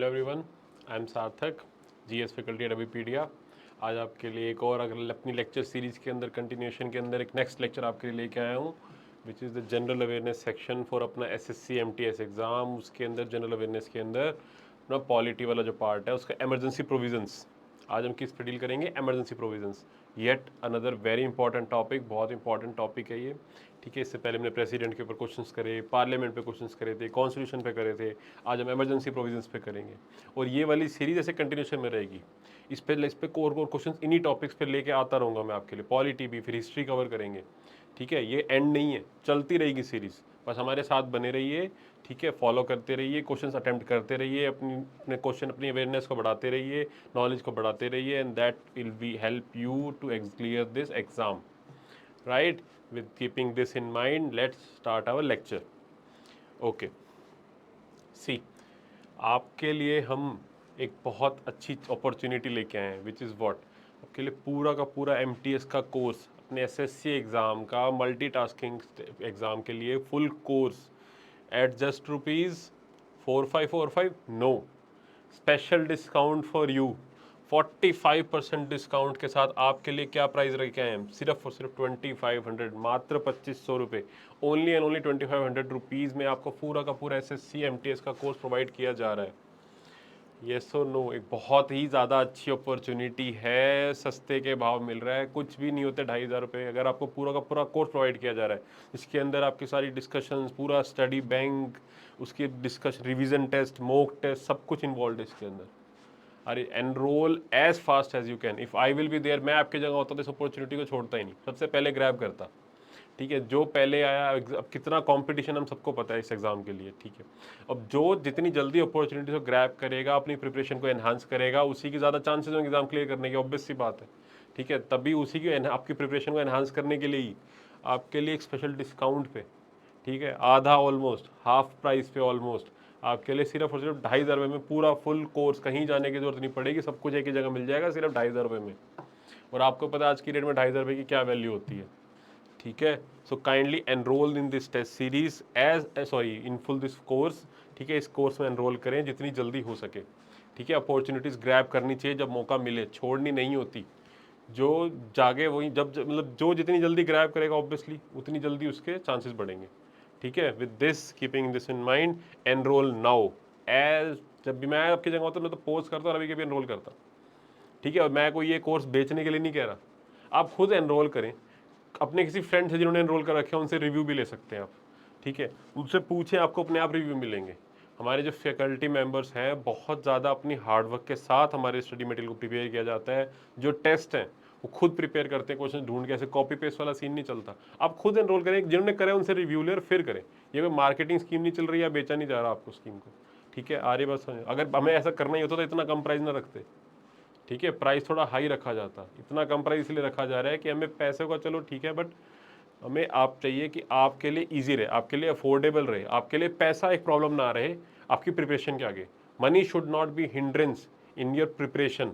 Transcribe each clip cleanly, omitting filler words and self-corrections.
Hello everyone, I am सार्थक, GS faculty at अबीपीडिया। आज आपके लिए एक और अगर अपनी लेक्चर सीरीज़ के अंदर कंटिन्यूएशन के अंदर एक नेक्स्ट लेक्चर आपके लिए लेके आया हूँ, which is the general awareness section for अपना एसएससी एमटीएस एग्ज़ाम। उसके अंदर जनरल अवेयरनेस के अंदर अपना पॉलिटी वाला जो पार्ट है उसका एमरजेंसी प्रोविजंस। आज हम किस पे डील करेंगे? Emergency provisions. Yet another very important topic, बहुत इंपॉर्टेंट टॉपिक है ये। ठीक है, इससे पहले हमने प्रेसिडेंट के ऊपर क्वेश्चंस करे, पार्लियामेंट पे क्वेश्चंस करे थे, कॉन्स्टिट्यूशन पे करे थे। आज हम एमरजेंसी प्रोविजंस पे करेंगे और ये वाली सीरीज ऐसे कंटिन्यूशन में रहेगी। इस पे कोर क्वेश्चंस इन्हीं टॉपिक्स पे लेके आता रहूँगा मैं आपके लिए। पॉलिटी भी, फिर हिस्ट्री कवर करेंगे। ठीक है, ये एंड नहीं है, चलती रहेगी सीरीज, बस हमारे साथ बने रहिए। ठीक है, फॉलो करते रहिए, क्वेश्चंस अटेम्प्ट करते रहिए, अपने क्वेश्चन, अपनी अवेयरनेस को बढ़ाते रहिए, नॉलेज को बढ़ाते रहिए, and that will be help you to clear this exam, right? With keeping this in mind, let's start our lecture. Okay, see, आपके लिए हम एक बहुत अच्छी अपॉर्चुनिटी लेके आए हैं, विच इज़ व्हाट, आपके लिए पूरा का पूरा एमटीएस का कोर्स, अपने एसएससी एग्ज़ाम का मल्टीटास्किंग एग्ज़ाम के लिए full course at just ₹4545। No, special discount for you. 45% discount के साथ आपके लिए क्या प्राइस रखे हैं हम? सिर्फ और सिर्फ 2500, मात्र 2500 रुपये। ओनली एंड ओनली 2500 रुपीज़ में आपको पूरा का पूरा एसएससी एमटीएस का कोर्स प्रोवाइड किया जा रहा है। येस और नो, एक बहुत ही ज़्यादा अच्छी अपॉर्चुनिटी है, सस्ते के भाव मिल रहा है, कुछ भी नहीं होते 2500 रुपये। अगर आपको पूरा का पूरा कोर्स प्रोवाइड किया जा रहा है, इसके अंदर आपकी सारी डिस्कशंस, पूरा स्टडी बैंक, उसकी discussion, revision test, mock test, सब कुछ इन्वॉल्व है इसके अंदर। अरे enrol as fast as you can. If I will be there, मैं आपकी जगह होता तो इस अपॉर्चुनिटी को छोड़ता ही नहीं, सबसे पहले ग्रैब करता। ठीक है, जो पहले आया, अब कितना कंपटीशन हम सबको पता है इस एग्ज़ाम के लिए। ठीक है, अब जो जितनी जल्दी अपॉर्चुनिटी को ग्रैब करेगा, अपनी प्रिपरेशन को एनहांस करेगा, उसी की ज़्यादा चांसेस होंगे एग्ज़ाम क्लियर करने की, ऑब्वियस सी बात है। ठीक है, तभी उसी की आपकी प्रिपरेशन को एनहांस करने के लिए ही आपके लिए एक स्पेशल डिस्काउंट पे, ठीक है, आधा, ऑलमोस्ट हाफ प्राइस पे, ऑलमोस्ट आपके लिए सिर्फ और सिर्फ 2500 रुपये में पूरा फुल कोर्स, कहीं जाने की जरूरत नहीं पड़ेगी, सब कुछ एक ही जगह मिल जाएगा सिर्फ 2500 रुपये में। और आपको पता है आज की डेट में 2500 रुपये की क्या वैल्यू होती है। ठीक है, so kindly enrol in this test series in full this course. ठीक है, इस कोर्स में एनरोल करें जितनी जल्दी हो सके। ठीक है, अपॉर्चुनिटीज़ ग्रैब करनी चाहिए जब मौका मिले, छोड़नी नहीं होती। जो जागे वही, मतलब जो जितनी जल्दी ग्रैब करेगा ऑब्वियसली उतनी जल्दी उसके चांसेस बढ़ेंगे। ठीक है, with this, keeping this in mind, enrol now. As जब भी मैं आपकी जगह होता मैं तो पोस्ट करता और अभी के भी एनरोल करता। ठीक है, और मैं कोई ये कोर्स बेचने के लिए नहीं कह रहा, आप खुद एनरोल करें। अपने किसी फ्रेंड से जिन्होंने एनरोल कर रखे हैं उनसे रिव्यू भी ले सकते हैं आप। ठीक है, उनसे पूछें, आपको अपने आप रिव्यू मिलेंगे। हमारे जो फैकल्टी मेंबर्स हैं, बहुत ज़्यादा अपनी हार्डवर्क के साथ हमारे स्टडी मटेरियल को प्रिपेयर किया जाता है। जो टेस्ट हैं वो खुद प्रिपेयर करते हैं, क्वेश्चन ढूंढ के, ऐसे कॉपी पेस्ट वाला सीन नहीं चलता। आप खुद एनरोल करें, जिन्होंने करे उनसे रिव्यू ले और फिर करें। ये कोई मार्केटिंग स्कीम नहीं चल रही है, बेचा नहीं जा रहा आपको स्कीम को। ठीक है, आ रही बात समझ? अगर हमें ऐसा करना ही होता तो इतना कम प्राइस ना रखते। ठीक है, प्राइस थोड़ा हाई रखा जाता, इतना कम प्राइस इसलिए रखा जा रहा है कि हमें पैसे का, चलो ठीक है, बट हमें आप चाहिए कि आपके लिए इजी रहे, आपके लिए अफोर्डेबल रहे, आपके लिए पैसा एक प्रॉब्लम ना रहे आपकी प्रिपरेशन के आगे। Money should not be hindrance in your preparation,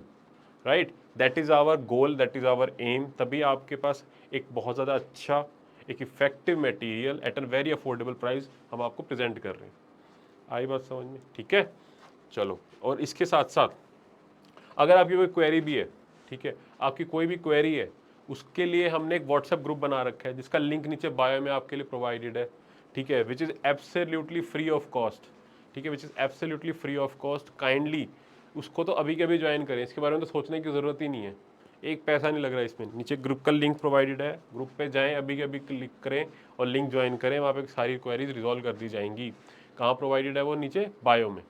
right? That is our goal, that is our aim. तभी आपके पास एक बहुत ज़्यादा अच्छा, एक effective material at an very affordable price हम आपको प्रेजेंट कर रहे हैं। आई बात समझ में? ठीक है, चलो। और इसके साथ साथ अगर आपकी कोई क्वेरी भी है, ठीक है, आपकी कोई भी क्वेरी है, उसके लिए हमने एक व्हाट्सएप ग्रुप बना रखा है जिसका लिंक नीचे बायो में आपके लिए प्रोवाइडेड है। ठीक है, which is absolutely free of cost. ठीक है, which is absolutely free of cost. Kindly उसको तो अभी के अभी ज्वाइन करें, इसके बारे में तो सोचने की ज़रूरत ही नहीं है, एक पैसा नहीं लग रहा है इसमें। नीचे ग्रुप का लिंक प्रोवाइडेड है, ग्रुप पे जाएं, अभी के अभी क्लिक करें और लिंक ज्वाइन करें, वहाँ पे सारी क्वेरीज रिजॉल्व कर दी जाएंगी। कहाँ प्रोवाइडेड है वो? नीचे बायो में।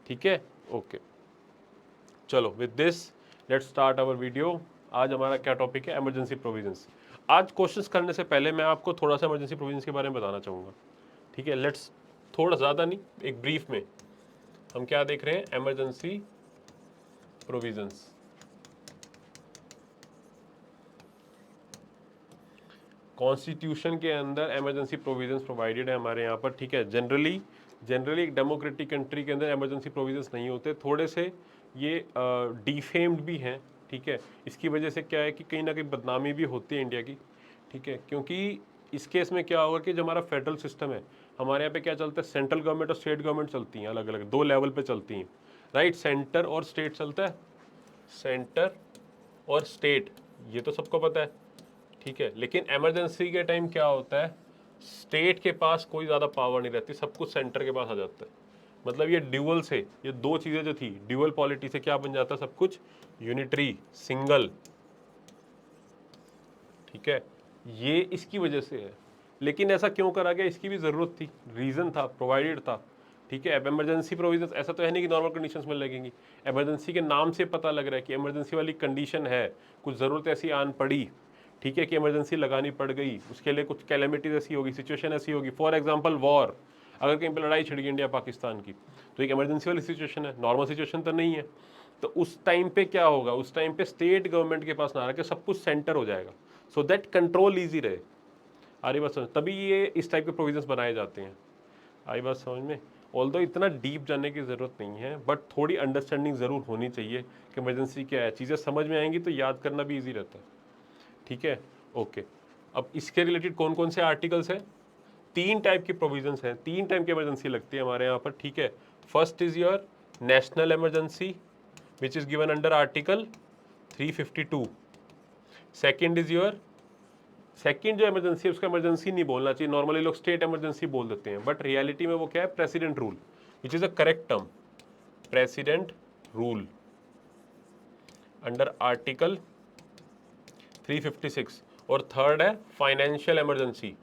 ठीक है, ओके, चलो with this let's start our video. आज हमारा क्या टॉपिक है? Emergency provisions. आज क्वेश्चंस करने से पहले मैं आपको थोड़ा सा इमरजेंसी प्रोविजंस के बारे में बताना चाहूँगा। ठीक है, लेट्स, थोड़ा ज़्यादा नहीं, एक ब्रीफ में हम क्या देख रहे हैं? Emergency provisions. कॉन्स्टिट्यूशन के अंदर इमरजेंसी प्रोविजंस प्रोवाइडेड है हमारे यहाँ पर। ठीक है, जनरली एक डेमोक्रेटिक कंट्री के अंदर इमरजेंसी प्रोविजंस नहीं होते, थोड़े से ये डिफेम्ड भी हैं। ठीक है, इसकी वजह से क्या है कि कहीं ना कहीं बदनामी भी होती है इंडिया की। ठीक है, क्योंकि इस केस में क्या होगा कि जो हमारा फेडरल सिस्टम है, हमारे यहाँ पे क्या चलता है, सेंट्रल गवर्नमेंट और स्टेट गवर्नमेंट चलती हैं अलग अलग, दो लेवल पे चलती हैं। राइट, सेंटर और स्टेट चलता है, सेंटर और स्टेट, ये तो सबको पता है, ठीक है। लेकिन इमरजेंसी के टाइम क्या होता है, स्टेट के पास कोई ज़्यादा पावर नहीं रहती, सब कुछ सेंटर के पास आ जाता है। मतलब ये ड्यूअल से, ये दो चीज़ें जो थी ड्यूअल पॉलिटी से क्या बन जाता है, सब कुछ यूनिटरी, सिंगल, ठीक है। ये इसकी वजह से है। लेकिन ऐसा क्यों करा गया, इसकी भी ज़रूरत थी, रीज़न था, प्रोवाइडेड था, ठीक है। अब इमरजेंसी प्रोविजन ऐसा तो है नहीं कि नॉर्मल कंडीशंस में लगेंगी, इमरजेंसी के नाम से पता लग रहा है कि इमरजेंसी वाली कंडीशन है, कुछ ज़रूरत ऐसी आन पड़ी, ठीक है, कि इमरजेंसी लगानी पड़ गई, उसके लिए कुछ कैलेमिटीज ऐसी होगी, सिचुएशन ऐसी होगी, फॉर एग्जाम्पल वॉर, अगर कहीं पर लड़ाई छिड़ गई इंडिया पाकिस्तान की, तो एक इमरजेंसी वाली सिचुएशन है, नॉर्मल सिचुएशन तो नहीं है। तो उस टाइम पे क्या होगा, उस टाइम पे स्टेट गवर्नमेंट के पास ना रह के सब कुछ सेंटर हो जाएगा, सो दैट कंट्रोल ईजी रहे। आ रही बात समझ, तभी ये इस टाइप के प्रोविजंस बनाए जाते हैं। आई बात समझ में। ऑल्दो इतना डीप जानने की ज़रूरत नहीं है, बट थोड़ी अंडरस्टैंडिंग ज़रूर होनी चाहिए कि इमरजेंसी क्या है, चीज़ें समझ में आएंगी तो याद करना भी ईजी रहता है, ठीक है। ओके, अब इसके रिलेटेड कौन कौन से आर्टिकल्स हैं, तीन टाइप की प्रोविजंस हैं, तीन टाइप की इमरजेंसी लगती है हमारे यहाँ पर, ठीक है। First is your national emergency which is given under article 352। Second is your, second जो इमरजेंसी है उसका इमरजेंसी नहीं बोलना चाहिए, नॉर्मली लोग स्टेट इमरजेंसी बोल देते हैं, बट रियलिटी में वो क्या है, president rule, which is a correct term, president rule under article 356। और थर्ड है financial emergency,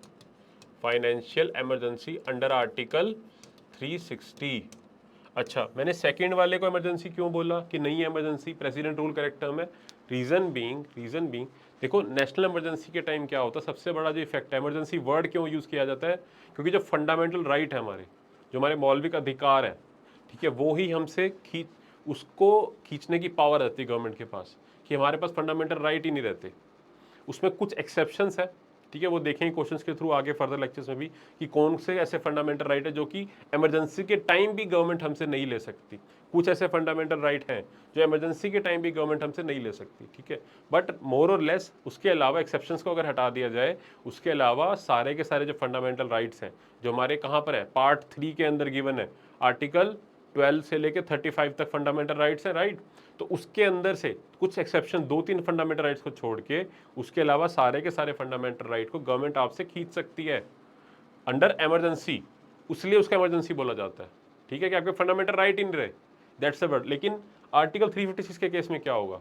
financial emergency under article 360। अच्छा, मैंने सेकंड वाले को इमरजेंसी क्यों बोला कि नहीं है emergency, president rule correct term है, रीजन बीइंग देखो नेशनल इमरजेंसी के टाइम क्या होता है, सबसे बड़ा जो इफेक्ट है, इमरजेंसी वर्ड क्यों यूज़ किया जाता है, क्योंकि जो फंडामेंटल राइट है हमारे, जो हमारे मौलिक अधिकार है, ठीक है, वो ही हमसे उसको खींचने की पावर रहती है गवर्नमेंट के पास, कि हमारे पास फंडामेंटल राइट ही नहीं रहते। उसमें कुछ एक्सेप्शंस है, ठीक है, वो देखेंगे क्वेश्चंस के थ्रू आगे फर्दर लेक्चर्स में भी, कि कौन से ऐसे फंडामेंटल राइट है जो कि इमरजेंसी के टाइम भी गवर्नमेंट हमसे नहीं ले सकती। कुछ ऐसे फंडामेंटल राइट हैं जो इमरजेंसी के टाइम भी गवर्नमेंट हमसे नहीं ले सकती, ठीक है। बट मोर और लेस उसके अलावा एक्सेप्शंस को अगर हटा दिया जाए, उसके अलावा सारे के सारे जो फंडामेंटल राइट्स हैं जो हमारे कहाँ पर है, पार्ट 3 के अंदर गिवन है, आर्टिकल 12 से लेकर 35 तक फंडामेंटल राइट्स हैं, राइट। तो उसके अंदर से कुछ एक्सेप्शन, 2-3 फंडामेंटल राइट्स को छोड़ के उसके अलावा सारे के सारे फंडामेंटल राइट को गवर्नमेंट आपसे खींच सकती है अंडर इमरजेंसी, इसलिए उसका इमरजेंसी बोला जाता है, ठीक है, कि आपके फंडामेंटल राइट ही नहीं रहे, दैट्स अ वर्ड। लेकिन आर्टिकल 356 के केस में क्या होगा,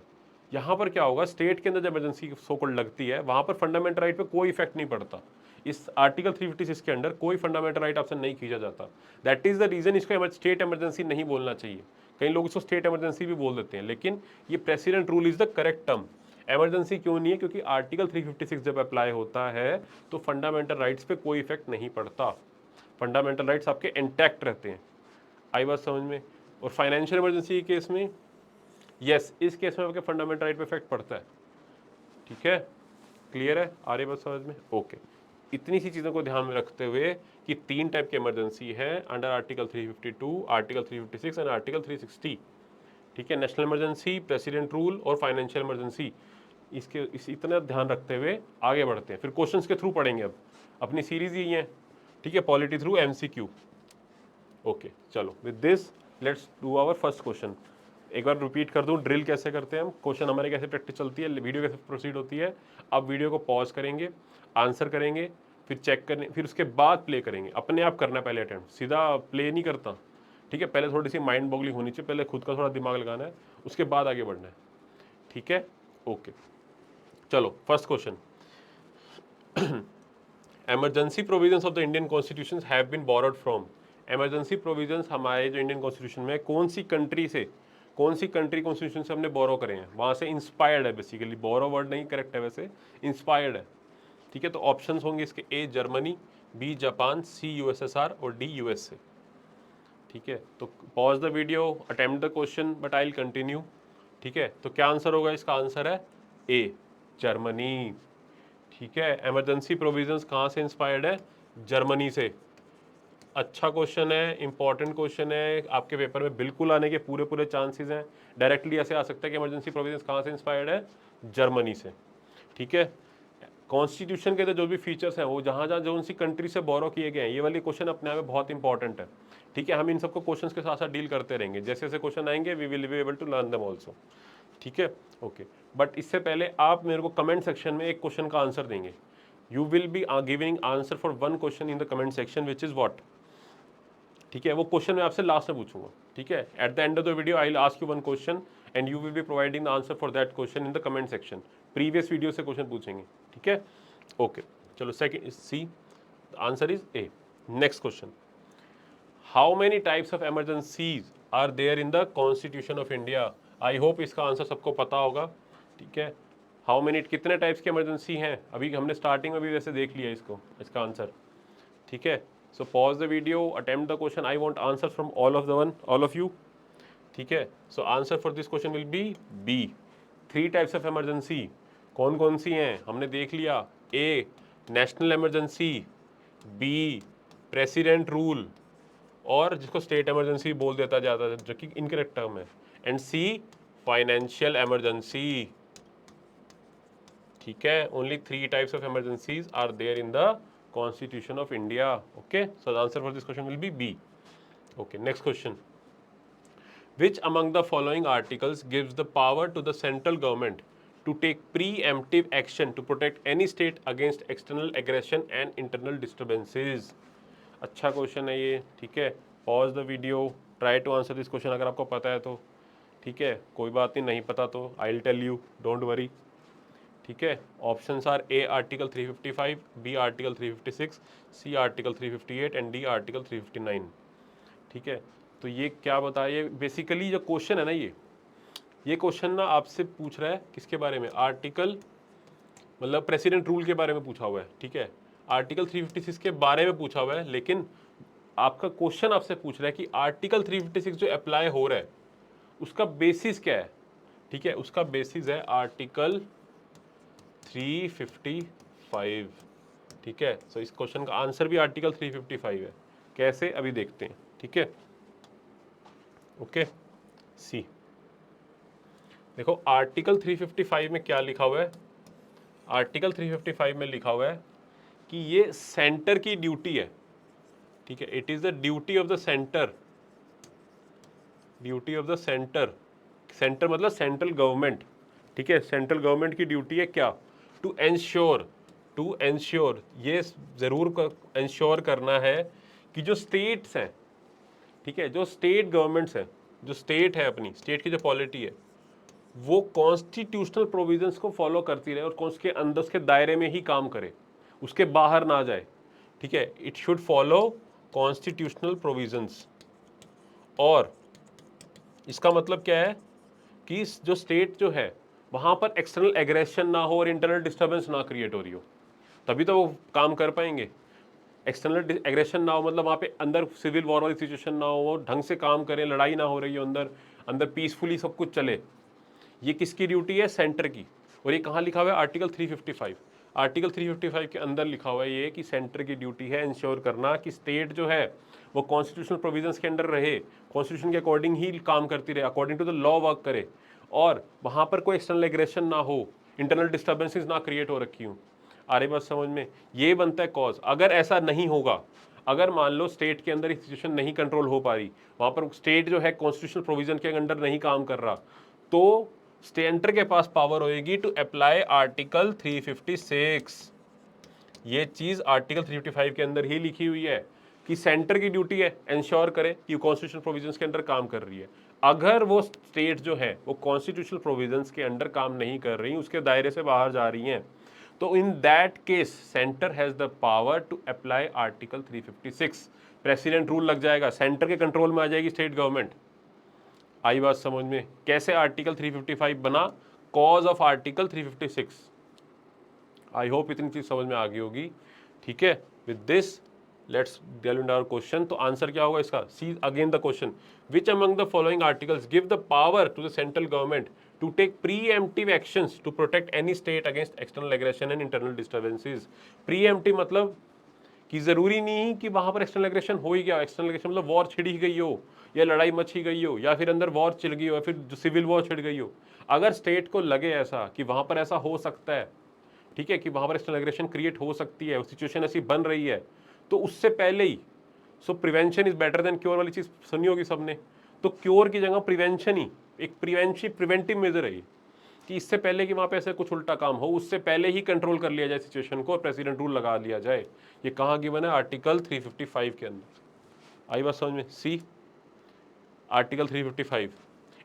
यहाँ पर क्या होगा, स्टेट के अंदर जब इमरजेंसी सो कॉल्ड लगती है, वहां पर फंडामेंटल राइट पे कोई इफेक्ट नहीं पड़ता, इस आर्टिकल 356 के अंडर कोई फंडामेंटल राइट आपसे नहीं खींचा जाता। दैट इज द रीजन इसको स्टेट इमरजेंसी नहीं बोलना चाहिए, कई लोग इसको स्टेट इमरजेंसी भी बोल देते हैं, लेकिन ये president rule is the correct term. Emergency क्यों नहीं है, क्योंकि आर्टिकल 356 जब अप्लाई होता है तो फंडामेंटल राइट्स पे कोई इफेक्ट नहीं पड़ता, फंडामेंटल राइट्स आपके इंटैक्ट रहते हैं। आई बात समझ में। और फाइनेंशियल इमरजेंसी के केस में यस, इस केस में आपके फंडामेंटल राइट पे इफेक्ट पड़ता है, ठीक है, क्लियर है, आ रही बात समझ में। ओके, इतनी सी चीज़ों को ध्यान में रखते हुए कि तीन टाइप की इमरजेंसी है under article 352, article 356 and article 360, ठीक है। नेशनल इमरजेंसी, प्रेसिडेंट रूल और फाइनेंशियल इमरजेंसी, इतना ध्यान रखते हुए आगे बढ़ते हैं, फिर क्वेश्चंस के थ्रू पढ़ेंगे। अब अपनी सीरीज यही है, ठीक है, पॉलिटी थ्रू MCQ। ओके, चलो with this let's do our first question. एक बार रिपीट कर दूं ड्रिल कैसे करते हैं हम, क्वेश्चन हमारे कैसे प्रैक्टिस चलती है, वीडियो कैसे प्रोसीड होती है। अब वीडियो को पॉज करेंगे, आंसर करेंगे, फिर चेक करने, फिर उसके बाद प्ले करेंगे, अपने आप करना पहले अटेम्प्ट, सीधा प्ले नहीं करता, ठीक है। पहले थोड़ी सी माइंड बॉगलिंग होनी चाहिए, पहले खुद का थोड़ा दिमाग लगाना है, उसके बाद आगे बढ़ना है, ठीक है। ओके, चलो first question. Emergency provisions of the Indian constitution have been borrowed from. Emergency provisions हमारे जो इंडियन कॉन्स्टिट्यूशन में कौन सी कंट्री से, कौन सी कंट्री कॉन्स्टिट्यूशन से हमने बोरो करे हैं, वहाँ से इंस्पायर्ड है, बेसिकली बोरो वर्ड नहीं करेक्ट है वैसे, इंस्पायर्ड है, ठीक है। तो ऑप्शंस होंगे इसके, A Germany, B Japan, C USSR और डी USA, ठीक है। तो pause the video, attempt the question, but I will continue, ठीक है। तो क्या आंसर होगा, इसका आंसर है ए जर्मनी, ठीक है। इमरजेंसी प्रोविजंस कहाँ से इंस्पायर्ड है, जर्मनी से। अच्छा क्वेश्चन है, इंपॉर्टेंट क्वेश्चन है, आपके पेपर में बिल्कुल आने के पूरे पूरे चांसेस हैं। डायरेक्टली ऐसे आ सकता है कि इमरजेंसी प्रोविजंस कहाँ से इंस्पायर्ड है, जर्मनी से, ठीक है। कॉन्स्टिट्यूशन के अंदर जो भी फीचर्स हैं वो जहाँ जहाँ जो उनसी कंट्री से बोरो किए गए हैं, ये वाली क्वेश्चन अपने आप में बहुत इंपॉर्टेंट है, ठीक है, हम इन सबको क्वेश्चंस के साथ साथ डील करते रहेंगे, जैसे जैसे क्वेश्चन आएंगे we will be able to learn them also. ठीक है, ओके। बट इससे पहले आप मेरे को कमेंट सेक्शन में एक क्वेश्चन का आंसर देंगे। You will be giving answer for one question in the comment section which is what. ठीक है, वो क्वेश्चन मैं आपसे लास्ट में पूछूंगा। ठीक है, at the end of the video I will ask you one question and you will be providing the answer for that question in the comment section. Previous video से क्वेश्चन पूछेंगे। ठीक है, ओके। चलो second see, answer is A. Next question, how many types of emergencies are there in the constitution of India. I hope इसका answer सबको पता होगा। ठीक है, हाउ मेनी, कितने टाइप्स की इमरजेंसी हैं, अभी हमने स्टार्टिंग में भी वैसे देख लिया इसको, इसका आंसर। ठीक है, so pause the video, attempt the question, I want answer from all of you. ठीक है, so answer for this question will be B. 3 types of emergency कौन कौन सी हैं हमने देख लिया। A national emergency, B president rule, और जिसको स्टेट इमरजेंसी बोल देता जाता है जो कि इनकरेक्ट टर्म है, एंड सी फाइनेंशियल इमरजेंसी। ठीक है, only 3 types of emergencies are there in the constitution of India. Okay, so the answer for this question will be B. Okay, next question, which among the following articles gives the power to the central government to take preemptive action to protect any state against external aggression and internal disturbances। अच्छा question है ये। ठीक है, pause the video, try to answer this question अगर आपको पता है तो। ठीक है, कोई बात नहीं पता तो I will tell you, don't worry. ठीक है, options are A article 355, B article 356, C article 358 and D article 359। ठीक है, तो ये क्या बताइए, बेसिकली जो क्वेश्चन है ना, ये क्वेश्चन ना आपसे पूछ रहा है किसके बारे में, आर्टिकल मतलब प्रेसिडेंट रूल के बारे में पूछा हुआ है। ठीक है, आर्टिकल 356 के बारे में पूछा हुआ है, लेकिन आपका क्वेश्चन आपसे पूछ रहा है कि आर्टिकल 356 जो अप्लाई हो रहा है उसका बेसिस क्या है। ठीक है, उसका बेसिस है आर्टिकल 355। ठीक है, सो इस क्वेश्चन का आंसर भी आर्टिकल 355 है। कैसे, अभी देखते हैं। ठीक है, ओके, सी देखो आर्टिकल 355 में क्या लिखा हुआ है। आर्टिकल 355 में लिखा हुआ है कि ये सेंटर की ड्यूटी है। ठीक है, it is the duty of the centre, duty of the centre, centre मतलब सेंट्रल गवर्नमेंट। ठीक है, सेंट्रल गवर्नमेंट की ड्यूटी है क्या, टू एंश्योर, ये जरूर एंश्योर करना है कि जो स्टेट्स हैं, ठीक है, जो स्टेट गवर्नमेंट्स हैं, जो स्टेट है अपनी स्टेट की जो पॉलिटी है वो कॉन्स्टिट्यूशनल प्रोविजंस को फॉलो करती रहे और उसके अंदर उसके दायरे में ही काम करे, उसके बाहर ना जाए। ठीक है, it should follow constitutional provisions. और इसका मतलब क्या है कि जो स्टेट जो है वहाँ पर एक्सटर्नल एग्रेशन ना हो और इंटरनल डिस्टर्बेंस ना क्रिएट हो रही हो, तभी तो वो काम कर पाएंगे। एक्सटर्नल एग्रेशन ना हो मतलब वहाँ पे अंदर सिविल वॉर वाली सिचुएशन ना हो, ढंग से काम करें, लड़ाई ना हो रही हो, अंदर अंदर पीसफुली सब कुछ चले। ये किसकी ड्यूटी है, सेंटर की। और ये कहाँ लिखा हुआ है, आर्टिकल 355। आर्टिकल 355 के अंदर लिखा हुआ है ये कि सेंटर की ड्यूटी है इंश्योर करना कि स्टेट जो है वो कॉन्स्टिट्यूशनल प्रोविजंस के अंडर रहे, कॉन्स्टिट्यूशन के अकॉर्डिंग ही काम करती रहे, according to the law work करे, और वहाँ पर कोई एक्सटर्नल एग्रेशन ना हो, इंटरनल डिस्टर्बेंसेस ना क्रिएट हो रखी हूँ। आ रही बात समझ में, ये बनता है कॉज। अगर ऐसा नहीं होगा, अगर मान लो स्टेट के अंदर सिचुएशन नहीं कंट्रोल हो पा रही, वहाँ पर स्टेट जो है कॉन्स्टिट्यूशनल प्रोविजन के अंडर नहीं काम कर रहा, तो सेंटर के पास पावर होएगी टू अप्लाई आर्टिकल 356। ये चीज आर्टिकल 355 के अंदर ही लिखी हुई है कि सेंटर की ड्यूटी है इंश्योर करे कि कॉन्स्टिट्यूशनल प्रोविजंस के अंडर काम कर रही है। अगर वो स्टेट जो है वो कॉन्स्टिट्यूशनल प्रोविजंस के अंडर काम नहीं कर रही, उसके दायरे से बाहर जा रही हैं, तो in that case centre has the power to apply article 356। President rule लग जाएगा, सेंटर के कंट्रोल में आ जाएगी स्टेट गवर्नमेंट। आई बात समझ में, कैसे आर्टिकल 355 बना, cause of article 356। I hope इतनी चीज समझ में आ गई होगी। ठीक है, with this let's deal in our question. तो आंसर क्या होगा इसका, see again the question, which among the following articles give the power to the central government to take preemptive actions to protect any state against external aggression and internal disturbances. Preemptive मतलब कि जरूरी नहीं कि वहां पर external aggression हो ही गया, external aggression मतलब वॉर छिड़ ही गई हो, या लड़ाई मच ही गई हो, या फिर अंदर वॉर छिड़ गई हो, या फिर सिविल वॉर छिड़ गई हो। अगर स्टेट को लगे ऐसा कि वहां पर ऐसा हो सकता है, ठीक है, कि वहां पर एक्सटर्नल एग्रेशन क्रिएट हो सकती है, सिचुएशन ऐसी बन रही है, तो उससे पहले ही so prevention is better than cure वाली चीज सुनी होगी सबने, तो क्योर की जगह प्रिवेंशन ही एक प्रिवेंटिव मेजर है ये, कि इससे पहले कि वहां पे ऐसे कुछ उल्टा काम हो, उससे पहले ही कंट्रोल कर लिया जाए सिचुएशन को और प्रेसिडेंट रूल लगा दिया जाए। ये कहाँ गिवन है? आर्टिकल 355 के अंदर। आई बात समझ में? See article 355,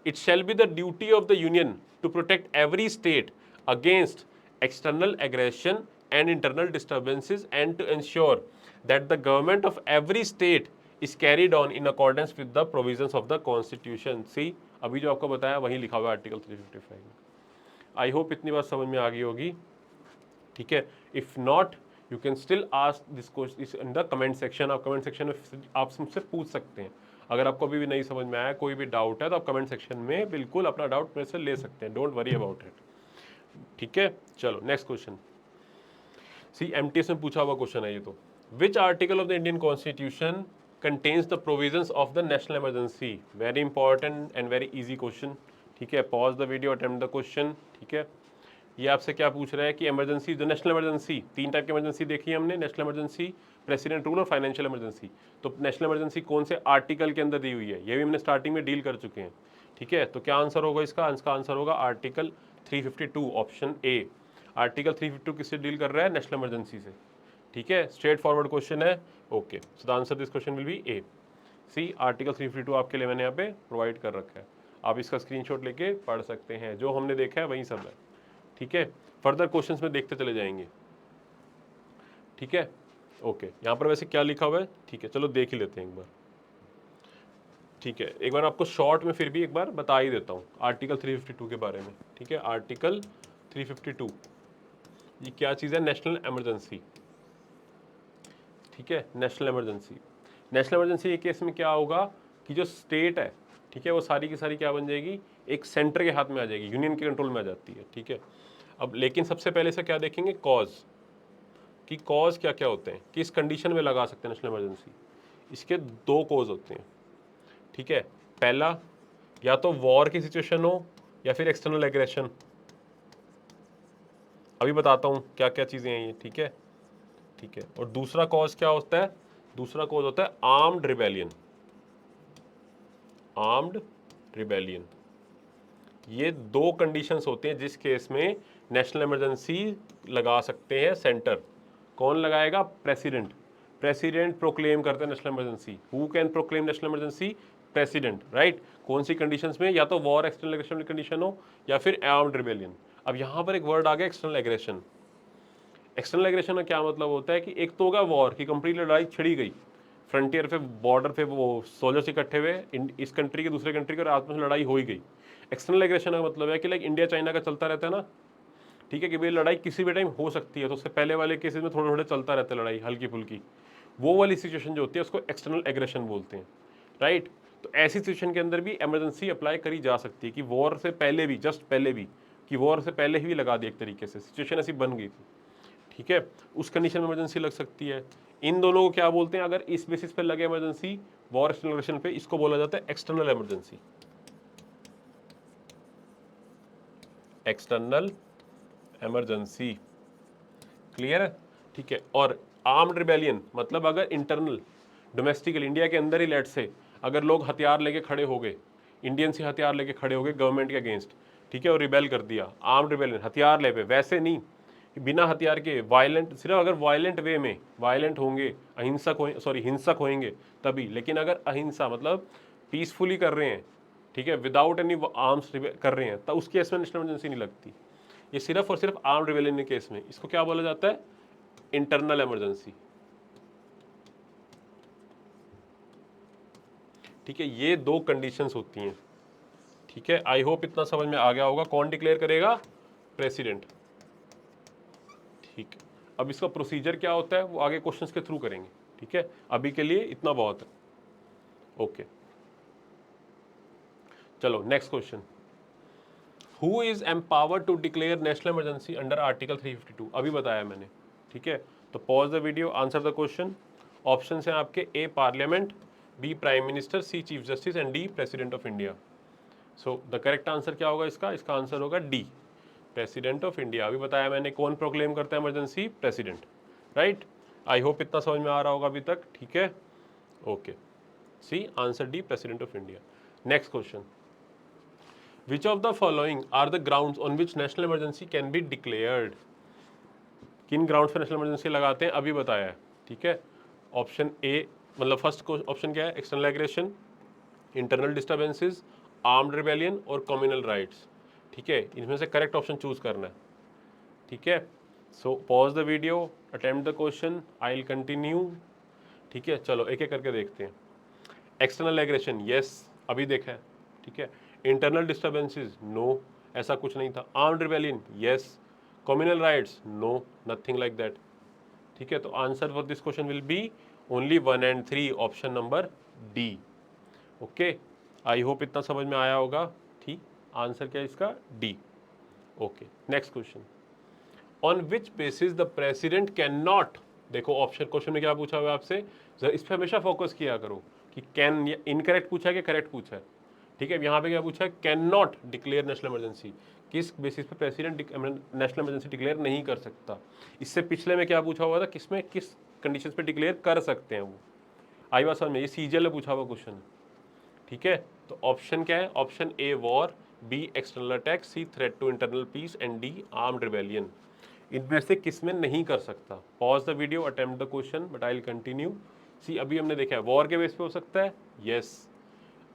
it shall be the duty of the union to protect every state against external aggression and internal disturbances and to ensure that the government of every state is carried on in accordance with the provisions of the constitution। See, अभी जो आपको बताया वही लिखा हुआ है article 355 में। आई hope इतनी बात समझ में आ गई होगी, ठीक है। If not you can still ask this question in the comment section. आप कमेंट सेक्शन में आप मुझसे पूछ सकते हैं। अगर आपको अभी भी नहीं समझ में आया, कोई भी डाउट है, तो आप कमेंट सेक्शन में बिल्कुल अपना डाउट मेरे से ले सकते हैं। डोंट वरी अबाउट इट, ठीक है। चलो नेक्स्ट क्वेश्चन। सी एमटीएस में पूछा हुआ क्वेश्चन है ये तो। Which article of the Indian constitution contains the provisions of the national emergency? Very important and very easy question, ठीक है। Pause the video, attempt the question, ठीक है। ये आपसे क्या पूछ रहा है कि इमरजेंसी, जो नेशनल इमरजेंसी, तीन टाइप की इमरजेंसी देखी हमने, नेशनल इमरजेंसी, प्रेसिडेंट रूल और फाइनेंशियल इमरजेंसी। तो नेशनल इमरजेंसी कौन से आर्टिकल के अंदर दी हुई है, ये भी हमने स्टार्टिंग में डील कर चुके हैं, ठीक है। तो क्या आंसर होगा इसका? इसका आंसर होगा आर्टिकल 352 ऑप्शन ए। आर्टिकल 352 किससे डील कर रहा है? नेशनल इमरजेंसी से, ठीक है। स्ट्रेट फॉरवर्ड क्वेश्चन है, okay. So the answer this question will be A. See article 352 आपके लिए मैंने यहाँ पे प्रोवाइड कर रखा है, आप इसका स्क्रीनशॉट लेके पढ़ सकते हैं। जो हमने देखा है वही सब है, ठीक है। फर्दर क्वेश्चंस में देखते चले जाएंगे, ठीक है, ओके। यहाँ पर वैसे क्या लिखा हुआ है, ठीक है, चलो देख ही लेते हैं एक बार, ठीक है। एक बार आपको शॉर्ट में फिर भी एक बार बता ही देता हूँ आर्टिकल 352 के बारे में, ठीक है। आर्टिकल 352 ये क्या चीज़ है? नेशनल इमरजेंसी, ठीक है। नेशनल इमरजेंसी, नेशनल इमरजेंसी के केस में क्या होगा कि जो स्टेट है, ठीक है, वो सारी की सारी क्या बन जाएगी? एक सेंटर के हाथ में आ जाएगी, यूनियन के कंट्रोल में आ जाती है, ठीक है। अब लेकिन सबसे पहले से क्या देखेंगे? कॉज, कि कॉज क्या क्या होते हैं, किस कंडीशन में लगा सकते हैं नेशनल इमरजेंसी। इसके दो कॉज होते हैं, ठीक है। पहला, या तो वॉर की सिचुएशन हो या फिर एक्सटर्नल एग्रेशन। अभी बताता हूँ क्या क्या चीज़ें हैं ये, ठीक है, ठीक है। और दूसरा कॉज क्या होता है? दूसरा कॉज होता है आर्म्ड रिबेलियन, आर्म्ड रिबेलियन। ये दो कंडीशंस होते हैं जिस केस में नेशनल इमरजेंसी लगा सकते हैं सेंटर। कौन लगाएगा? प्रेसिडेंट। प्रेसिडेंट प्रोक्लेम करते हैं national emergency. Who can proclaim national emergency? President, right. कौन सी कंडीशंस में? या तो वॉर एक्सटर्नल एग्रेशन कंडीशन हो या फिर आर्म्ड रिबेलियन। अब यहाँ पर एक वर्ड आ गया एक्सटर्नल एग्रेशन। एक्सटर्नल एग्रेशन का क्या मतलब होता है कि एक तो होगा वॉर की कंप्लीट लड़ाई छिड़ी गई, फ्रंटियर पे, बॉर्डर पे वो सोल्जर्स इकट्ठे हुए, इस कंट्री के दूसरे कंट्री के, और आपस में लड़ाई हो ही गई। एक्सटर्नल एग्रेशन का मतलब है कि लाइक इंडिया चाइना का चलता रहता है ना, ठीक है, कि भाई लड़ाई किसी भी टाइम हो सकती है, तो उससे पहले वाले केसेस में थोड़े थोड़े चलता रहता है लड़ाई, हल्की फुल्की। वो वाली सिचुएशन जो होती है उसको एक्सटर्नल एग्रेशन बोलते हैं, राइट। तो ऐसी सिचुएशन के अंदर भी इमरजेंसी अप्लाई करी जा सकती है, कि वॉर से पहले भी, जस्ट पहले भी, कि वॉर से पहले ही लगा दी, एक तरीके से सिचुएशन ऐसी बन गई थी, ठीक है। उस कंडीशन में इमरजेंसी लग सकती है। इन दोनों को क्या बोलते हैं? अगर इस बेसिस पे लगे इमरजेंसी, वॉर एक्सटर्नल पे, इसको बोला जाता है external emergency, external emergency. Clear है, ठीक है। और आर्म्ड रिबेलियन मतलब अगर इंटरनल, डोमेस्टिकल, इंडिया के अंदर ही लेट से अगर लोग हथियार लेके खड़े हो गए, इंडियन से हथियार लेके खड़े हो गए गवर्नमेंट के अगेंस्ट, ठीक है, और रिबेल कर दिया, आर्म्ड रिबेलियन, हथियार ले पे, वैसे नहीं बिना हथियार के, वायलेंट, सिर्फ अगर वायलेंट वे में, वायलेंट होंगे, अहिंसक हो, सॉरी हिंसक होंगे तभी। लेकिन अगर अहिंसा मतलब पीसफुली कर रहे हैं, ठीक है, विदाउट एनी आर्म्स कर रहे हैं, तब उस केस में नेशनल इमरजेंसी नहीं लगती। ये सिर्फ और सिर्फ आर्म्ड रिबेलियन के केस में, इसको क्या बोला जाता है? इंटरनल इमरजेंसी, ठीक है। ये दो कंडीशंस होती हैं, ठीक है। आई होप इतना समझ में आ गया होगा। कौन डिक्लेयर करेगा? प्रेसिडेंट, ठीक है। अब इसका प्रोसीजर क्या होता है वो आगे क्वेश्चंस के थ्रू करेंगे, ठीक है। अभी के लिए इतना बहुत है, ओके। चलो next question. Who is empowered to declare national emergency under article 352? अभी बताया मैंने, ठीक है। तो pause the video, answer the question. Option हैं आपके, A parliament, B prime minister, C chief justice and D president of India. So the correct answer क्या होगा इसका? इसका आंसर होगा डी, प्रेसिडेंट ऑफ इंडिया। अभी बताया मैंने कौन प्रोक्लेम करता है इमरजेंसी? President, right. आई होप इतना समझ में आ रहा होगा अभी तक, ठीक है। Okay, see answer D, president of India. Next question, which of the following are the grounds on which national emergency can be declared? किन ग्राउंड्स पर नेशनल इमरजेंसी लगाते हैं अभी बताया है, ठीक है। ऑप्शन ए, मतलब फर्स्ट ऑप्शन क्या है, external aggression, internal disturbances, armed rebellion और कम्युनल राइट्स, ठीक है। इनमें से करेक्ट ऑप्शन चूज करना है, ठीक है। So pause the video, attempt the question, I will continue, ठीक है। चलो एक एक करके देखते हैं। एक्सटर्नल एग्रेशन, यस, अभी देखा है, ठीक है। इंटरनल डिस्टर्बेंसेस, नो, ऐसा कुछ नहीं था। Armed rebellion, yes. Communal riots, no, nothing like that, ठीक है। तो answer for this question will be only 1 and 3, option number D. Okay, I hope इतना समझ में आया होगा, ठीक। आंसर क्या है इसका, D. Okay, next question, on which basis the president can not, देखो ऑप्शन क्वेश्चन में क्या पूछा हुआ है आपसे, जरा इस पर हमेशा फोकस किया करो कि कैन इनकरेक्ट पूछा है कि करेक्ट पूछा है, ठीक है। यहाँ पे क्या पूछा है, can not declare national emergency, किस बेसिस पे प्रेसिडेंट नेशनल इमरजेंसी डिक्लेयर नहीं कर सकता। इससे पिछले में क्या पूछा हुआ था, किसमें किस कंडीशन पे डिक्लेयर कर सकते हैं वो, आई बात समझ में, ये सीजीएल में पूछा हुआ क्वेश्चन है, ठीक है। तो ऑप्शन क्या है, option A war, B external attack, C threat to internal peace and D armed rebellion. इनमें से किस में नहीं कर सकता। Pause the video, attempt the question, but I will continue. See अभी हमने देखा है, वॉर के बेस पे हो सकता है, यस।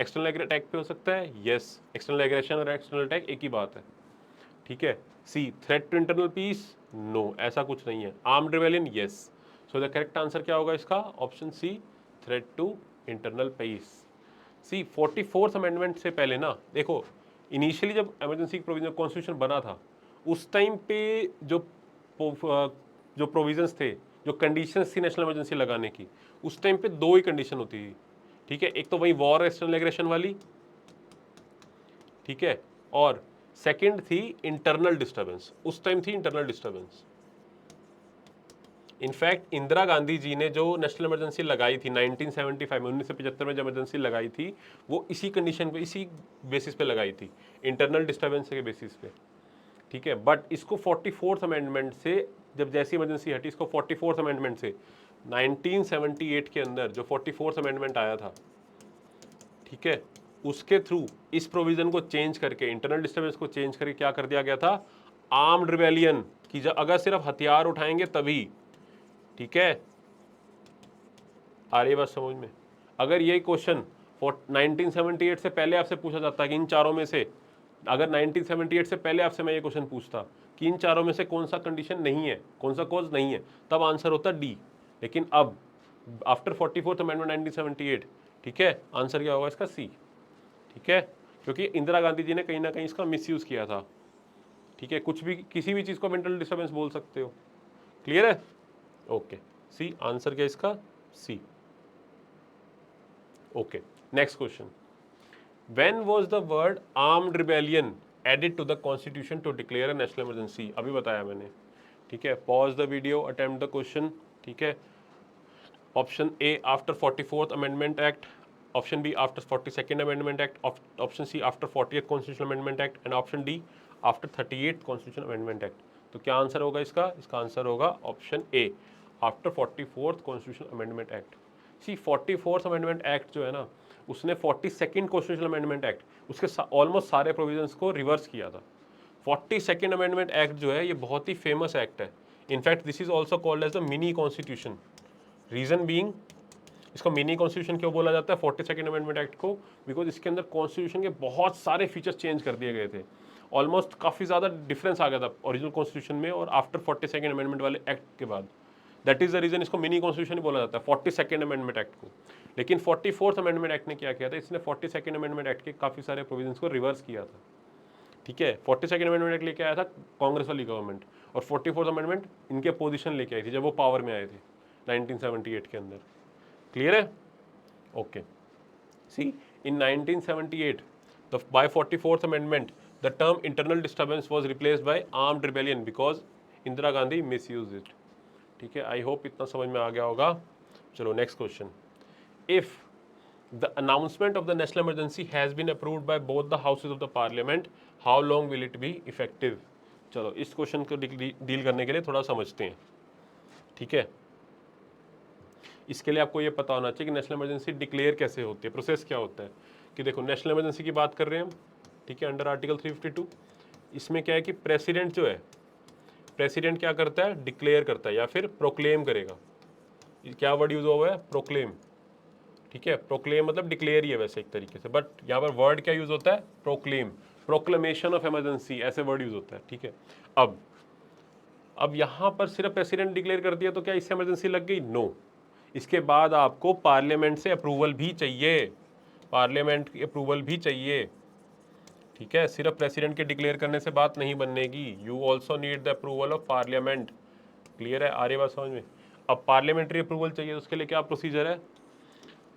एक्सटर्नल अटैक पे हो सकता है, यस। एक्सटर्नल एग्रेशन और एक्सटर्नल अटैक एक ही बात है, ठीक है। C threat to internal peace, no, ऐसा कुछ नहीं है। Armed rebellion, yes. So the correct answer क्या होगा इसका, option C, threat to internal peace. C 44th amendment से पहले ना, देखो इनिशियली जब इमरजेंसी प्रोविजन कॉन्स्टिट्यूशन बना था, उस टाइम पे जो प्रोविजंस थे, जो कंडीशंस थी नेशनल इमरजेंसी लगाने की, उस टाइम पे दो ही कंडीशन होती थी, ठीक है। एक तो वही वॉर एक्सटर्नल एग्रेशन वाली, ठीक है, और सेकंड थी इंटरनल डिस्टर्बेंस, उस टाइम थी internal disturbance. In fact Indira Gandhi ji ने जो नेशनल इमरजेंसी लगाई थी 1975 में, 1975 में जो इमरजेंसी लगाई थी, वो इसी कंडीशन पे, इसी बेसिस पे लगाई थी, इंटरनल डिस्टर्बेंस के बेसिस पे, ठीक है। बट इसको 44th अमेंडमेंट से, जब जैसी इमरजेंसी हटी, इसको 44th अमेंडमेंट से 1978 के अंदर जो 44th अमेंडमेंट आया था, ठीक है, उसके थ्रू इस प्रोविजन को चेंज करके, इंटरनल डिस्टर्बेंस को चेंज करके क्या कर दिया गया था, आर्म्ड रिबेलियन की, जब अगर सिर्फ हथियार उठाएंगे तभी, ठीक है। आ रही बात समझ में। अगर ये क्वेश्चन 1978 से पहले आपसे पूछा जाता कि इन चारों में से, अगर 1978 से पहले आपसे मैं ये क्वेश्चन पूछता कि इन चारों में से कौन सा कंडीशन नहीं है, कौन सा कॉज नहीं है, तब आंसर होता डी। लेकिन अब आफ्टर 44th अमेंडमेंट 1978, ठीक है, आंसर क्या होगा इसका, सी, ठीक है। क्योंकि इंदिरा गांधी जी ने कहीं ना कहीं इसका मिसयूज किया था, ठीक है। कुछ भी, किसी भी चीज को मेंटल डिस्टर्बेंस बोल सकते हो, क्लियर है, ओके। सी आंसर क्या इसका, C. Okay, next question, when was the word armed rebellion added to the constitution to declare a national emergency, अभी बताया मैंने, ठीक है। Pause the video, attempt the question, ठीक है। Option A after 44th amendment act, option B after 42nd amendment act, option C after 40th constitution amendment act and option D after 38th constitution amendment act. तो क्या answer होगा इसका, इसका answer होगा option A, after 44th constitution amendment act. See 44th amendment act जो है ना, उसने 42nd कॉन्स्टिट्यूशन अमेंडमेंट एक्ट, उसके ऑलमोस्ट सारे प्रोविजंस को रिवर्स किया था। 42nd अमेंडमेंट एक्ट जो है, ये बहुत ही फेमस एक्ट है। In fact this is also called as the mini constitution. Reason being, इसको मिनी कॉन्स्टिट्यूशन क्यों बोला जाता है 42nd अमेंडमेंट एक्ट को, बिकॉज इसके अंदर कॉन्स्टिट्यूशन के बहुत सारे फीचर्स चेंज कर दिए गए थे। ऑलमोस्ट काफ़ी ज़्यादा डिफरेंस आ गया था ओरिजिनल कॉन्स्टिट्यूशन में और आफ्टर 42nd अमेंडमेंट वाले एक्ट के बाद। दैट इज द रीजन इसको मिनी कॉन्स्टिट्यूशन ही बोला जाता है 42nd अमेंडमेंट एक्ट को। लेकिन 44th अमेंडमेंट एक्ट ने क्या किया था, इसने 42nd अमेंडमेंट एक्ट के काफ़ी सारे प्रोविजंस को रिवर्स किया था, ठीक है। 42nd अमेंडमेंट एक्ट लेके आया था कांग्रेस वाली गवर्नमेंट, और 44th अमेंडमेंट इनके अपोजिशन लेके आई थी जब वो पावर में आए थे 1978 के अंदर, क्लियर है, okay. See in 1978 by 44th amendment the term internal disturbance was replaced by armed rebellion because Indira Gandhi misused it, ठीक है। आई होप इतना समझ में आ गया होगा। चलो next question, if the announcement of the national emergency has been approved by both the houses of the parliament, how long will it be effective? चलो इस क्वेश्चन को डील करने के लिए थोड़ा समझते हैं, ठीक है। इसके लिए आपको ये पता होना चाहिए कि नेशनल इमरजेंसी डिक्लेयर कैसे होती है, प्रोसेस क्या होता है। कि देखो नेशनल इमरजेंसी की बात कर रहे हैं हम, ठीक है, अंडर आर्टिकल 352। इसमें क्या है कि प्रेसिडेंट जो है, प्रेसिडेंट क्या करता है, डिक्लेयर करता है या फिर प्रोक्लेम करेगा। क्या वर्ड यूज हुआ है, प्रोक्लेम, ठीक है। प्रोक्लेम मतलब डिक्लेयर ही है वैसे एक तरीके से, बट यहाँ पर वर्ड क्या यूज होता है, प्रोक्लेम, प्रोक्लेमेशन ऑफ इमरजेंसी, ऐसे वर्ड यूज होता है, ठीक है। अब यहाँ पर सिर्फ प्रेसिडेंट डिक्लेयर कर दिया तो क्या इससे इमरजेंसी लग गई, नो। इसके बाद आपको पार्लियामेंट से अप्रूवल भी चाहिए, पार्लियामेंट की अप्रूवल भी चाहिए, ठीक है। सिर्फ प्रेसिडेंट के डिक्लेयर करने से बात नहीं बनेगी, you also need the approval of parliament. Clear है, आ रही बात समझ में। अब पार्लियामेंट्री अप्रूवल चाहिए, उसके लिए क्या प्रोसीजर है,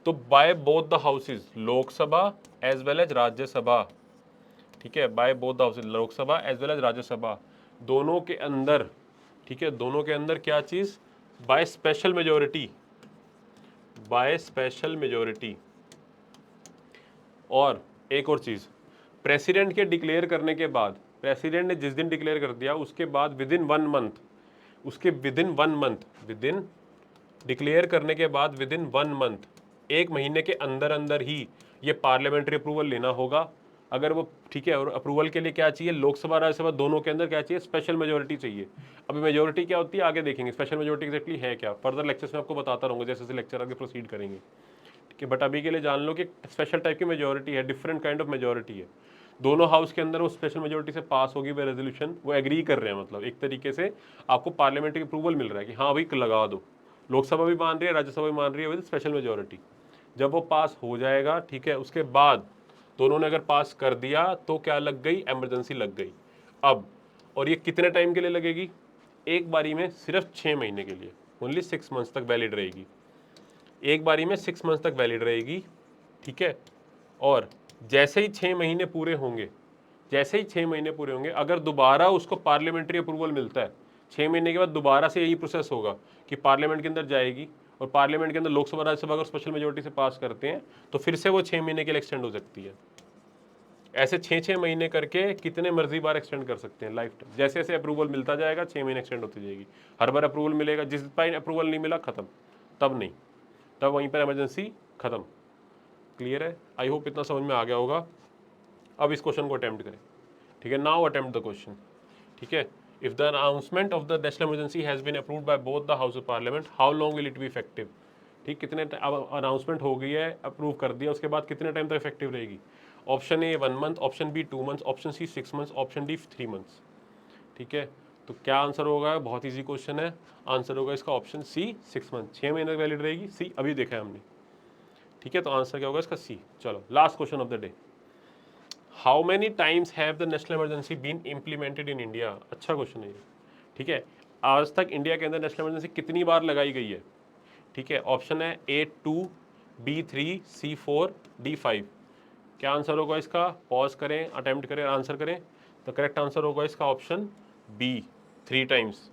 तो by both the houses, Lok Sabha as well as Rajya Sabha, ठीक है, by both the houses, Lok Sabha as well as Rajya Sabha, दोनों के अंदर, ठीक है, दोनों के अंदर क्या चीज, by special majority, by special majority. और एक और चीज, प्रेसिडेंट के डिक्लेयर करने के बाद, प्रेसिडेंट ने जिस दिन डिक्लेयर कर दिया उसके बाद विद इन 1 मंथ, उसके with in 1 month, with in declare करने के बाद विद इन 1 मंथ, 1 महीने के अंदर अंदर ही ये पार्लियामेंट्री अप्रूवल लेना होगा। अगर वो, ठीक है, और अप्रूवल के लिए क्या चाहिए, लोकसभा राज्यसभा दोनों के अंदर क्या चाहिए, स्पेशल मेजोरिटी चाहिए। अभी मेजोरिटी क्या होती है आगे देखेंगे, स्पेशल मेजोरिटी एक्जैक्टली है क्या, फर्दर लेक्चर्स में आपको बताता रहूंगा जैसे जैसे लेक्चर आगे प्रोसीड करेंगे, ठीक है। बट अभी के लिए जान लो कि स्पेशल टाइप की मेजोरिटी है, डिफरेंट काइंड ऑफ मेजोरिटी है। दोनों हाउस के अंदर वो स्पेशल मेजोरिटी से पास होगी वो रेजोल्यूशन, वो एग्री कर रहे हैं, मतलब एक तरीके से आपको पार्लियामेंट्री अप्रूवल मिल रहा है कि हाँ भाई लगा दो। लोकसभा भी मान रही है, राज्यसभा भी मान रही है विद स्पेशल मेजोरिटी। जब वो पास हो जाएगा, ठीक है, उसके बाद दोनों ने अगर पास कर दिया तो क्या लग गई, इमरजेंसी लग गई। अब और ये कितने टाइम के लिए लगेगी, एक बारी में सिर्फ 6 महीने के लिए, ओनली 6 मंथ्स तक वैलिड रहेगी, एक बारी में 6 मंथ्स तक वैलिड रहेगी, ठीक है। और जैसे ही 6 महीने पूरे होंगे, जैसे ही 6 महीने पूरे होंगे, अगर दोबारा उसको पार्लियामेंट्री अप्रूवल मिलता है, 6 महीने के बाद दोबारा से यही प्रोसेस होगा कि पार्लियामेंट के अंदर जाएगी, और पार्लियामेंट के अंदर लोकसभा राज्यसभा अगर स्पेशल मेजोरिटी से पास करते हैं तो फिर से वो 6 महीने के लिए एक्सटेंड हो सकती है। ऐसे 6-6 महीने करके कितने मर्जी बार एक्सटेंड कर सकते हैं लाइफ टाइम, जैसे जैसे अप्रूवल मिलता जाएगा 6 महीने एक्सटेंड होती जाएगी। हर बार अप्रूवल मिलेगा, जिस बार अप्रूवल नहीं मिला खत्म, तब नहीं, तब वहीं पर इमरजेंसी खत्म। क्लियर है, आई होप इतना समझ में आ गया होगा। अब इस क्वेश्चन को अटेम्प्ट करें, ठीक है। नाउ अटेम्प्ट द क्वेश्चन, ठीक है। If the announcement of the national emergency has been approved by both the house of parliament, how long will it be effective, ठीक, कितने, अब अनाउंसमेंट हो गई है, अप्रूव कर दिया, उसके बाद कितने टाइम तक इफेक्टिव रहेगी। Option A 1 month, option B 2 months, option C 6 months, option D 3 months, ठीक है। तो क्या आंसर होगा, बहुत ईजी क्वेश्चन है, आंसर होगा इसका ऑप्शन सी 6 मंथ, 6 महीने तक वैलिड रहेगी, सी अभी देखा है हमने, ठीक है। तो आंसर क्या होगा इसका, सी। चलो last question of the day, how many times have the national emergency been implemented in India. अच्छा क्वेश्चन है ये, ठीक है। आज तक इंडिया के अंदर नेशनल इमरजेंसी कितनी बार लगाई गई है, ठीक है। ऑप्शन है A2, B3, C4, D5। क्या आंसर होगा इसका, पॉज करें, अटेम्प्ट करें, आंसर करें। तो करेक्ट आंसर होगा इसका ऑप्शन बी, 3 टाइम्स,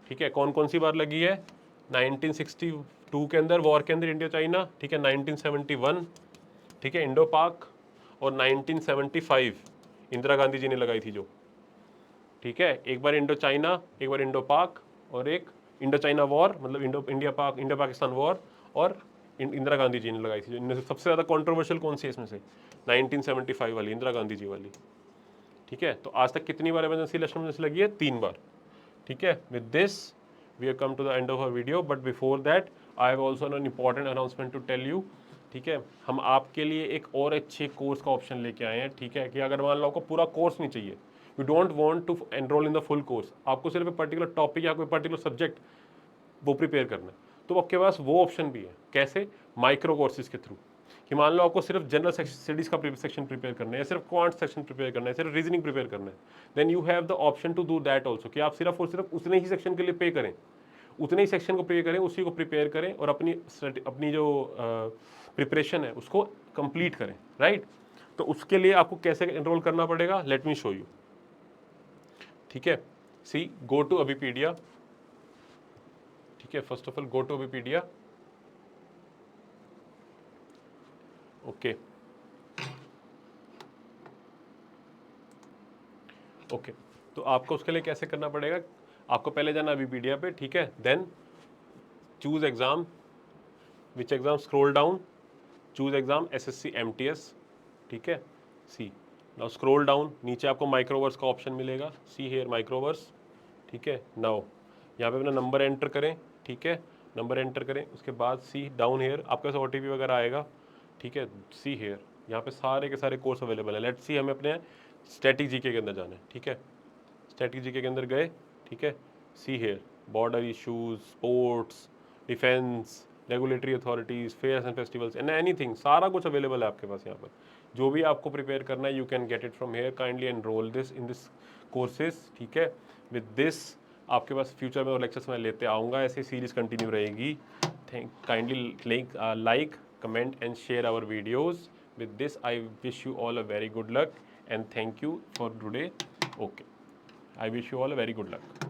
ठीक है। कौन कौन सी बार लगी है, 1962 के अंदर वॉर के अंदर इंडिया चाइना, ठीक है, 1971, ठीक है, इंडो पाक, और 1975 इंदिरा गांधी जी ने लगाई थी जो, ठीक है। एक बार इंडो चाइना, एक बार इंडो पाक, और एक इंडो चाइना वॉर, मतलब इंडो पाकिस्तान वॉर, और इंदिरा गांधी जी ने लगाई थी। इनमें से सबसे ज़्यादा कंट्रोवर्शियल कौन सी है इसमें से, 1975 वाली, इंदिरा गांधी जी वाली, ठीक है। तो आज तक कितनी बार इमरजेंसी नेशनल इमरजेंसी लगी है, 3 बार, ठीक है। With this we have come to the end of our video, but before that I have also an important announcement to tell you, ठीक है। हम आपके लिए एक और अच्छे कोर्स का ऑप्शन लेके आए हैं, ठीक है, कि अगर मान लो आपको पूरा कोर्स नहीं चाहिए, you don't want to enrol in the full course, आपको सिर्फ एक पर्टिकुलर टॉपिक या कोई पर्टिकुलर सब्जेक्ट वो प्रिपेयर करना है, तो आपके पास वो ऑप्शन भी है। कैसे, माइक्रो कोर्सेज के थ्रू, कि मान लो आपको सिर्फ जनरल स्टडीज़ का सेक्शन प्रिपेयर करना है, या सिर्फ क्वांट सेक्शन प्रिपेयर करना है, सिर्फ रीजनिंग प्रिपेयर करना है, then you have the option to do that also, कि आप सिर्फ और सिर्फ उतने ही सेक्शन के लिए पे करें, उतने ही सेक्शन को प्रिपेयर करें, उसी को प्रिपेयर करें, और अपनी जो प्रिपरेशन है उसको कंप्लीट करें, राइट। तो उसके लिए आपको कैसे एनरोल करना पड़ेगा, लेट मी शो यू, ठीक है। सी, गो टू अबीपीडिया, ठीक है, first of all go to Abhipedia, okay okay. तो आपको उसके लिए कैसे करना पड़ेगा, आपको पहले जाना अबीपीडिया पे, ठीक है, then choose exam, which exam, scroll down, choose exam SSC MTS, ठीक है, सी। नाउ स्क्रोल डाउन, नीचे आपको माइक्रोवर्स का ऑप्शन मिलेगा, सी हेयर माइक्रोवर्स, ठीक है। नाउ यहाँ पे अपना नंबर एंटर करें, ठीक है, नंबर एंटर करें, उसके बाद सी डाउन हेयर आपके पास OTP वगैरह आएगा, ठीक है, सी हेयर, यहाँ पे सारे के सारे कोर्स अवेलेबल है। लेट्स सी हमें अपने स्टैटिक जीके के अंदर जाना है, ठीक है, स्टैटिक जीके के अंदर गए, ठीक है, see here, border issues, sports, defence, regulatory authorities, fairs and festivals and anything, सारा कुछ अवेलेबल है आपके पास यहाँ पर। जो भी आपको प्रिपेयर करना है you can get it from here, kindly enrol this in this courses, ठीक है। विद दिस आपके पास फ्यूचर में और लेक्चर्स मैं लेते आऊँगा, ऐसी सीरीज कंटिन्यू रहेगी। Thank kindly like, comment and share our videos. With this, I wish you all a very good luck and thank you for today. Okay, I wish you all a very good luck.